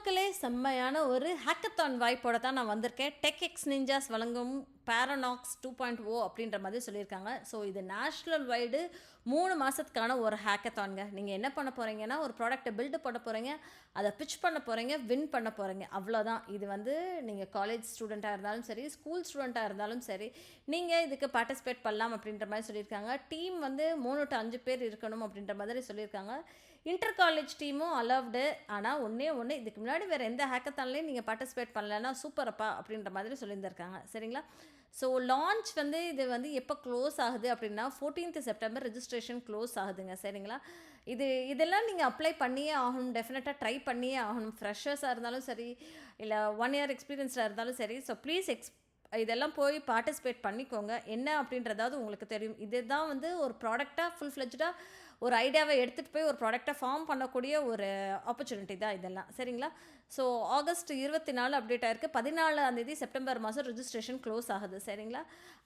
மக்களே, செம்மையான ஒரு ஹேக்கத்தான் வாய்ப்போட தான் நான் வந்திருக்கேன். டெக்எக்ஸ் நிஞ்சாஸ் வழங்கும் பேரனாக்ஸ் 2.0 அப்படின்ற மாதிரி சொல்லியிருக்காங்க. ஸோ இது நேஷ்னல் வைடு 3 மாதத்துக்கான ஒரு ஹேக்கத்தான்ங்க. நீங்கள் என்ன பண்ண போகிறீங்கன்னா, ஒரு ப்ராடக்ட்டை பில்டு பண்ண போகிறீங்க, அதை பிட்ச் பண்ண போகிறீங்க, வின் பண்ண போகிறீங்க, அவ்வளோதான். இது வந்து நீங்கள் காலேஜ் ஸ்டூடெண்ட்டாக இருந்தாலும் சரி, ஸ்கூல் ஸ்டூடெண்ட்டாக இருந்தாலும் சரி, நீங்கள் இதுக்கு பார்ட்டிசிபேட் பண்ணலாம் அப்படின்ற மாதிரி சொல்லியிருக்காங்க. டீம் வந்து 3 to 5 பேர் இருக்கணும் அப்படின்ற மாதிரி சொல்லியிருக்காங்க. இன்டர் காலேஜ் டீமும் அலவ்டு. ஆனால் ஒன்றே ஒன்று, இதுக்கு முன்னாடி வேறு எந்த ஹேக்கத்தான்லேயும் நீங்கள் பார்ட்டிசிபேட் பண்ணலைன்னா சூப்பரப்பா அப்படின்ற மாதிரி சொல்லியிருந்திருக்காங்க. சரிங்களா? ஸோ லான்ச் வந்து இது வந்து எப்போ க்ளோஸ் ஆகுது அப்படின்னா 14th செப்டம்பர் ரெஜிஸ்ட்ரேஷன் க்ளோஸ் ஆகுதுங்க. சரிங்களா? இதெல்லாம் நீங்கள் அப்ளை பண்ணியே ஆகணும், டெஃபினட்டாக ட்ரை பண்ணியே ஆகணும். ஃப்ரெஷர்ஸாக இருந்தாலும் சரி, இல்லை 1 year எக்ஸ்பீரியன்ஸாக இருந்தாலும் சரி. ஸோ ப்ளீஸ் இதெல்லாம் போய் பார்ட்டிசிபேட் பண்ணிக்கோங்க. என்ன அப்படின்றதாவது உங்களுக்கு தெரியும். இதுதான் வந்து ஒரு ப்ராடக்டாக ஃபுல் ஃப்ளெஜ்டாக ஒரு ஐடியாவை எடுத்துகிட்டு போய் ஒரு ப்ராடக்டை ஃபார்ம் பண்ணக்கூடிய ஒரு ஆப்பர்ச்சுனிட்டி தான் இதெல்லாம். சரிங்களா? ஸோ ஆகஸ்ட் 24 அப்டேட் ஆயிருக்கு. 14 செப்டம்பர் மாதம் ரெஜிஸ்ட்ரேஷன் க்ளோஸ் ஆகுது. சரிங்களா?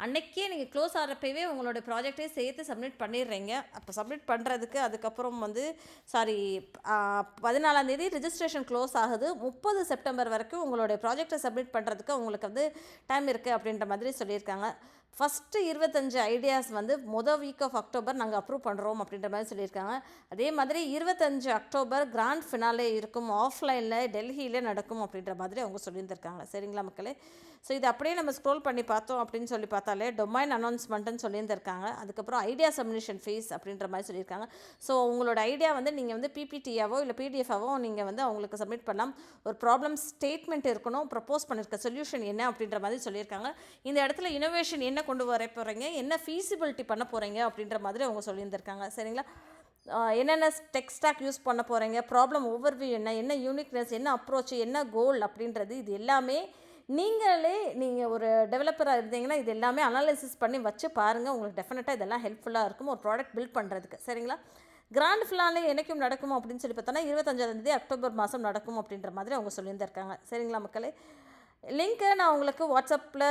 அன்னைக்கே நீங்கள் க்ளோஸ் ஆகிறப்பவே உங்களோட ப்ராஜெக்டே சேர்த்து சப்மிட் பண்ணிடுறீங்க. அப்போ சப்மிட் பண்ணுறதுக்கு அதுக்கப்புறம் வந்து 14 ரெஜிஸ்ட்ரேஷன் க்ளோஸ் ஆகுது. 30 செப்டம்பர் வரைக்கும் உங்களுடைய ப்ராஜெக்டை சப்மிட் பண்ணுறதுக்கு உங்களுக்கு வந்து டைம் இருக்குது அப்படின்ற மாதிரி சொல்லியிருக்காங்க. ஃபஸ்ட்டு 25 ஐடியாஸ் வந்து வீக் ஆஃப் அக்டோபர் நாங்கள் அப்ரூவ் பண்ணுறோம் அப்படின்ற மாதிரி சொல்லியிருக்காங்க. அதே மாதிரி 25 அக்டோபர் கிராண்ட் ஃபினாலே இருக்கும், ஆஃப்லைனில் டெல்லியில் நடக்கும் அப்படின்ற மாதிரி அவங்க சொல்லியிருந்திருக்காங்க. சரிங்களா மக்களே? ஸோ இது அப்படியே நம்ம ஸ்க்ரோல் பண்ணி பார்த்தோம் அப்படின்னு சொல்லி பார்த்தாலே டொமைன் அனௌன்ஸ்மெண்ட்டுன்னு சொல்லியிருந்திருக்காங்க. அதுக்கப்புறம் ஐடியா சப்மிஷன் ஃபீஸ் அப்படின்ற மாதிரி சொல்லியிருக்காங்க. ஸோ உங்களோட ஐடியா வந்து நீங்கள் வந்து பிபிடியாவோ இல்லை பிடிஎஃபாவோ நீங்கள் வந்து அவங்களுக்கு சப்மிட் பண்ணலாம். ஒரு ப்ராப்ளம் ஸ்டேட்மெண்ட் இருக்கணும், ப்ரப்போஸ் பண்ணியிருக்க சொல்யூஷன் என்ன அப்படின்ற மாதிரி சொல்லியிருக்காங்க. இந்த இடத்துல இனோவேஷன் என்ன கொண்டு வர போகிறீங்க, என்ன ஃபீஸிபிலிட்டி பண்ண போகிறீங்க அப்படின்ற மாதிரி அவங்க சொல்லியிருந்திருக்காங்க. சரிங்களா? என்னென்ன டெக் ஸ்டாக் யூஸ் பண்ண போகிறீங்க, ப்ராப்ளம் ஓவர்வியூ என்ன யூனிக்னஸ், என்ன அப்ரோச், என்ன கோல் அப்படின்றது இது எல்லாமே நீங்கள் ஒரு டெவலப்பராக இருந்தீங்கன்னா இது எல்லாமே அனாலிசிஸ் பண்ணி வச்சு பாருங்கள். உங்களுக்கு டெஃபினட்டாக இதெல்லாம் ஹெல்ப்ஃபுல்லாக இருக்கும் ஒரு ப்ராடக்ட் பில்ட் பண்ணுறதுக்கு. சரிங்களா? கிராண்ட் ஃபினாலே என்றைக்கும் நடக்கும் அப்படின்னு சொல்லி பார்த்தோன்னா 25 அக்டோபர் மாதம் நடக்கும் அப்படின்ற மாதிரி அவங்க சொல்லியிருந்திருக்காங்க. சரிங்களா மக்களே? லிங்க்கை நான் உங்களுக்கு வாட்ஸ்அப்பில்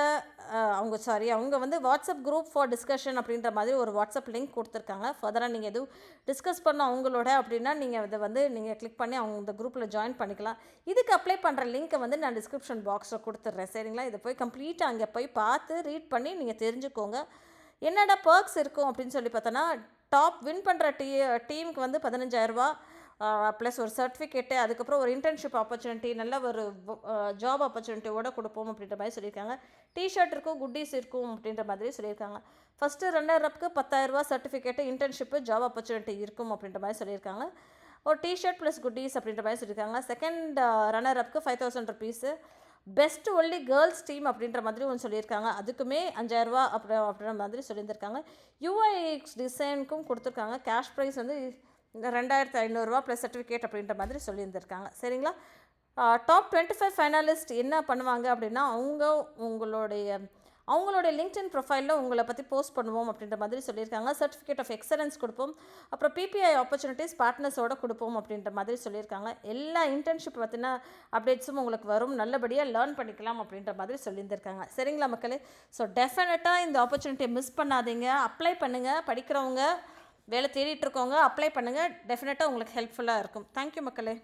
அவங்க வந்து வாட்ஸ்அப் குரூப் ஃபார் டிஸ்கஷன் அப்படின்ற மாதிரி ஒரு வாட்ஸ்அப் லிங்க் கொடுத்துருக்காங்க. ஃபர்தராக நீங்கள் எதுவும் டிஸ்கஸ் பண்ண அவங்களோட அப்படின்னா நீங்கள் இதை வந்து நீங்கள் கிளிக் பண்ணி அவங்க இந்த குரூப்பில் ஜாயின் பண்ணிக்கலாம். இதுக்கு அப்ளை பண்ணுற லிங்க்கை வந்து நான் டிஸ்கிரிப்ஷன் பாக்ஸில் கொடுத்துட்றேன். சரிங்களா? இதை போய் கம்ப்ளீட்டாக அங்கே போய் பார்த்து ரீட் பண்ணி நீங்கள் தெரிஞ்சுக்கோங்க. என்னடா பர்க்ஸ் இருக்கும் அப்படின்னு சொல்லி பார்த்தோன்னா, டாப் வின் பண்ணுற டீமுக்கு வந்து 15,000 ப்ளஸ் ஒரு சர்டிஃபிகேட்டு, அதுக்கப்புறம் ஒரு இன்டர்ன்ஷிப் ஆப்பர்ச்சுனிட்டி, நல்ல ஒரு ஜாப் ஆப்பர்ச்சுனிட்டியோடு கொடுப்போம் அப்படின்ற மாதிரி சொல்லியிருக்காங்க. டிஷர்ட் இருக்கும், குட்டீஸ் இருக்கும் அப்படின்ற மாதிரி சொல்லியிருக்காங்க. ஃபஸ்ட்டு ரன்னர்அப்க்கு 10,000 சர்டிஃபிகேட்டு, இன்டர்ன்ஷிப்பு, ஜாப் ஆப்பர்ச்சுனிட்டி இருக்கும் அப்படின்ற மாதிரி சொல்லியிருக்காங்க. ஒரு டிஷர்ட் ப்ளஸ் குட்டீஸ் அப்படின்ற மாதிரி சொல்லியிருக்காங்க. செகண்ட் ரன்னர்அப்க்கு 5,000 rupees. Best only girls team அப்படின்ற மாதிரி ஒன்று சொல்லியிருக்காங்க. அதுக்குமே 5,000 அப்படின்ற மாதிரி சொல்லியிருந்திருக்காங்க. யூஐஎக்ஸ் டிசைனுக்கும் கொடுத்துருக்காங்க. கேஷ் ப்ரைஸ் வந்து 2,500 ப்ளஸ் சர்டிஃபிகேட் அப்படின்ற மாதிரி சொல்லியிருந்திருக்காங்க. சரிங்களா? டாப் 25 ஃபைனலிஸ்ட் என்ன பண்ணுவாங்க அப்படின்னா, அவங்களுடைய லிங்க்டின் ப்ரொஃபைலில் உங்களை பற்றி போஸ்ட் பண்ணுவோம் அப்படின்ற மாதிரி சொல்லியிருக்காங்க. சர்டிஃபிகேட் ஆஃப் எக்ஸலன்ஸ் கொடுப்போம், அப்புறம் பிபிஐ ஆப்பர்ச்சுனிட்டிஸ் பார்ட்னர்ஸோடு கொடுப்போம் அப்படின்ற மாதிரி சொல்லியிருக்காங்க. எல்லா இன்டர்ன்ஷிப் பற்றின அப்டேட்ஸும் உங்களுக்கு வரும், நல்லபடியாக லேர்ன் பண்ணிக்கலாம் அப்படின்ற மாதிரி சொல்லியிருந்திருக்காங்க. சரிங்களா மக்களே? ஸோ டெஃபினட்டாக இந்த ஆப்பர்ச்சுனிட்டியை மிஸ் பண்ணாதீங்க. அப்ளை பண்ணுங்கள். படிக்கிறவங்க, வேலை தேடிட்டு இருக்கவங்க அப்ளை பண்ணுங்கள். டெஃபினட்டாக உங்களுக்கு ஹெல்ப்ஃபுல்லாக இருக்கும். தேங்க்யூ மக்களே.